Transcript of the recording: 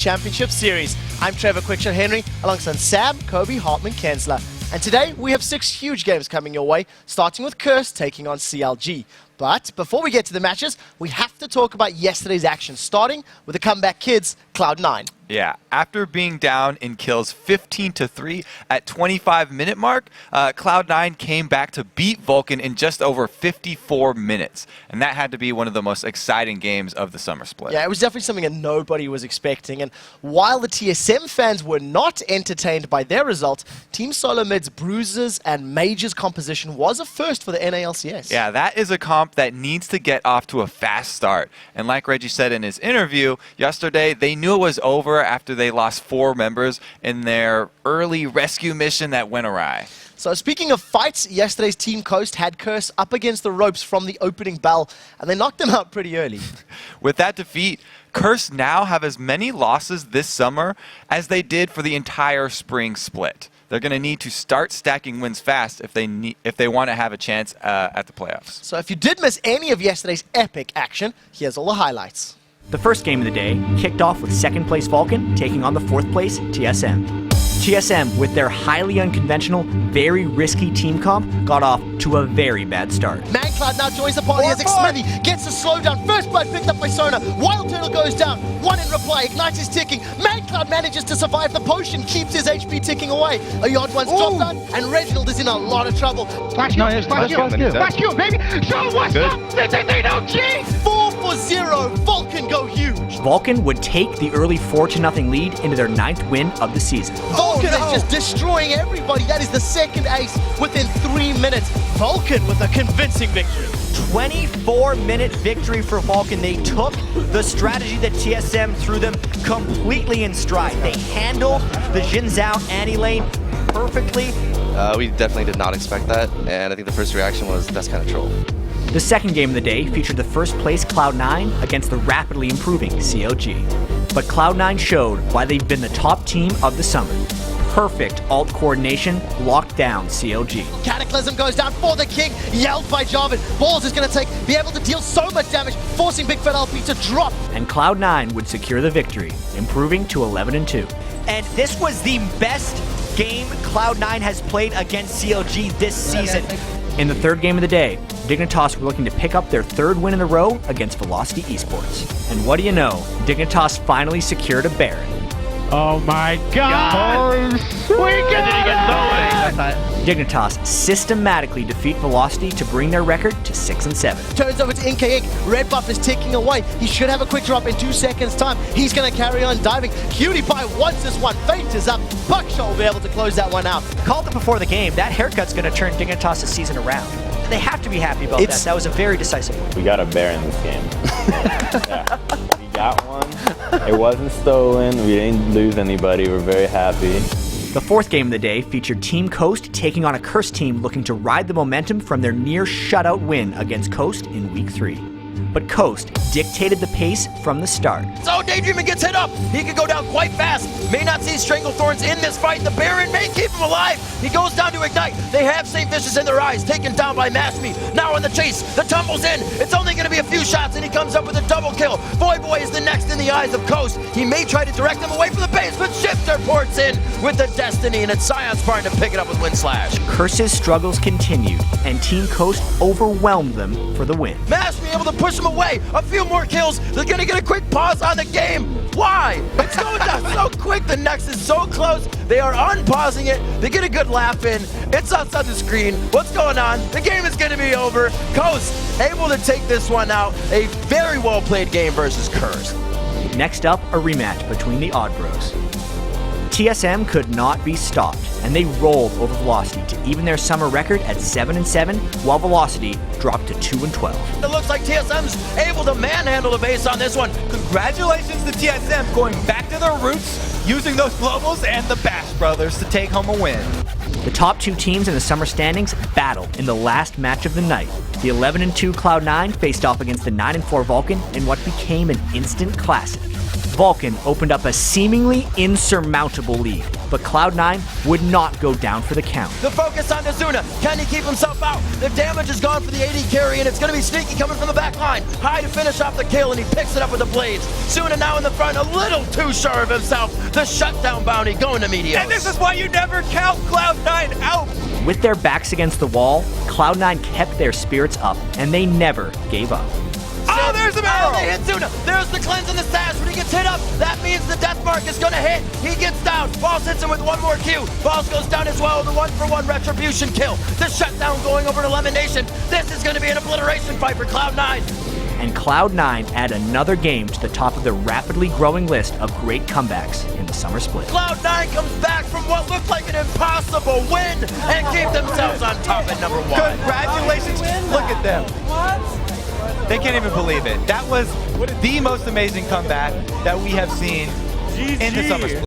Championship Series. I'm Trevor Quickshot Henry, alongside Sam, Kobe, Hartman, Kensler. And today, we have 6 huge games coming your way, starting with Curse taking on CLG. But before we get to the matches, we have to talk about yesterday's action, starting with the comeback kids, Cloud9. Yeah, after being down in kills 15-3 at 25-minute mark, Cloud9 came back to beat Vulcun in just over 54 minutes. And that had to be one of the most exciting games of the summer split. Yeah, it was definitely something that nobody was expecting. And while the TSM fans were not entertained by their result, Team Solo Mid's Bruisers and Majors composition was a first for the NA LCS. Yeah, that is a comp that needs to get off to a fast start. And like Reggie said in his interview yesterday, they knew it was over after they lost 4 members in their early rescue mission that went awry. So speaking of fights, yesterday's Team Coast had Curse up against the ropes from the opening bell, and they knocked them out pretty early. With that defeat, Curse now have as many losses this summer as they did for the entire spring split. They're going to need to start stacking wins fast if they want to have a chance at the playoffs. So if you did miss any of yesterday's epic action, here's all the highlights. The first game of the day kicked off with second place Vulcun taking on the fourth place TSM. TSM, with their highly unconventional, very risky team comp, got off to a very bad start. ManCloud now joins the party as Smithy gets the slowdown. First blood picked up by Sona. Wild Turtle goes down. One in reply. Ignite is ticking. ManCloud manages to survive the potion, keeps his HP ticking away. A yard one's dropped down, and Reginald is in a lot of trouble. Flash you, baby! Show what's up! They don't cheat! 4-0, Vulcun go huge. Vulcun would take the early 4-0 lead into their 9th win of the season. Vulcun is just destroying everybody. That is the second ace within 3 minutes. Vulcun with a convincing victory. 24-minute victory for Vulcun. They took the strategy that TSM threw them completely in stride. They handled the Jin Zhao Annie lane perfectly. We definitely did not expect that, and I think the first reaction was, that's kind of troll. The second game of the day featured the first place Cloud9 against the rapidly improving CLG. But Cloud9 showed why they've been the top team of the summer. Perfect ult coordination locked down CLG. Cataclysm goes down for the king, yelled by Jarvan. Balls is going to be able to deal so much damage, forcing Big Fat LP to drop. And Cloud9 would secure the victory, improving to 11-2. And this was the best game Cloud9 has played against CLG this season. In the third game of the day, Dignitas were looking to pick up their 3rd win in a row against Velocity Esports. And what do you know, Dignitas finally secured a Baron. Oh my god! We got it! Dignitas systematically defeat Velocity to bring their record to 6-7. Turns over to Inka Inc. Red buff is ticking away. He should have a quick drop in 2 seconds time. He's going to carry on diving. Cutie Pie wants this one. Fate is up. Buckshot will be able to close that one out. Called it before the game. That haircut's going to turn Dignitas' season around. They have to be happy about that. That was a very decisive win. We got a Baron this game. Yeah. We got one. It wasn't stolen. We didn't lose anybody. We're very happy. The fourth game of the day featured Team Coast taking on a Curse team looking to ride the momentum from their near shutout win against Coast in Week 3. But Coast dictated the pace from the start. So Daydreamer gets hit up. He could go down quite fast. May not see Stranglethorns in this fight. The Baron may keep him alive. He goes down to Ignite. They have St. Vicious in their eyes, taken down by Masmi. Now on the chase. The tumble's in. It's only going to be a few shots, and he comes up with a double kill. Boy is the next in the eyes of Coast. He may try to direct them away from the base, but Shifter ports in with the Destiny, and it's Scion's part to pick it up with Wind Slash. Curse's struggles continued, and Team Coast overwhelmed them for the win. Masmi able to push him away. A few more kills. They're going to get a quick pause on the game. Why? It's going down so quick. The next is so close. They are unpausing it. They get a good laugh in. It's outside the screen. What's going on? The game is going to be over. Coast able to take this one out. A very well played game versus Curse. Next up, a rematch between the Odd Bros. TSM could not be stopped, and they rolled over Velocity to even their summer record at 7-7, while Velocity dropped to 2-12. It looks like TSM's able to manhandle the base on this one. Congratulations to TSM going back to their roots, using those globals and the Bash Brothers to take home a win. The top 2 teams in the summer standings battle in the last match of the night. The 11-2 Cloud9 faced off against the 9-4 Vulcun in what became an instant classic. Vulcun opened up a seemingly insurmountable lead, but Cloud9 would not go down for the count. The focus on Nazuna. Can he keep himself out? The damage is gone for the AD carry, and it's going to be Sneaky coming from the back line. High to finish off the kill, and he picks it up with the blades. Suna now in the front, a little too sure of himself. The shutdown bounty going to Meteos. And this is why you never count Cloud9 out. With their backs against the wall, Cloud9 kept their spirits up, and they never gave up. Oh, there's a barrel! Oh, they hit Suna. There's the cleanse and the sash. When he gets hit up, that means the death mark is going to hit. He gets down. Balls hits him with one more Q. Balls goes down as well. The 1-for-1 retribution kill. The shutdown going over to Lemon Nation. This is going to be an obliteration fight for Cloud9. And Cloud9 add another game to the top of the rapidly growing list of great comebacks in the summer split. Cloud9 comes back from what looked like an impossible win and keep themselves on top at number 1. Congratulations. Look at them. They can't even believe it. That was the most amazing comeback that we have seen in the summer split.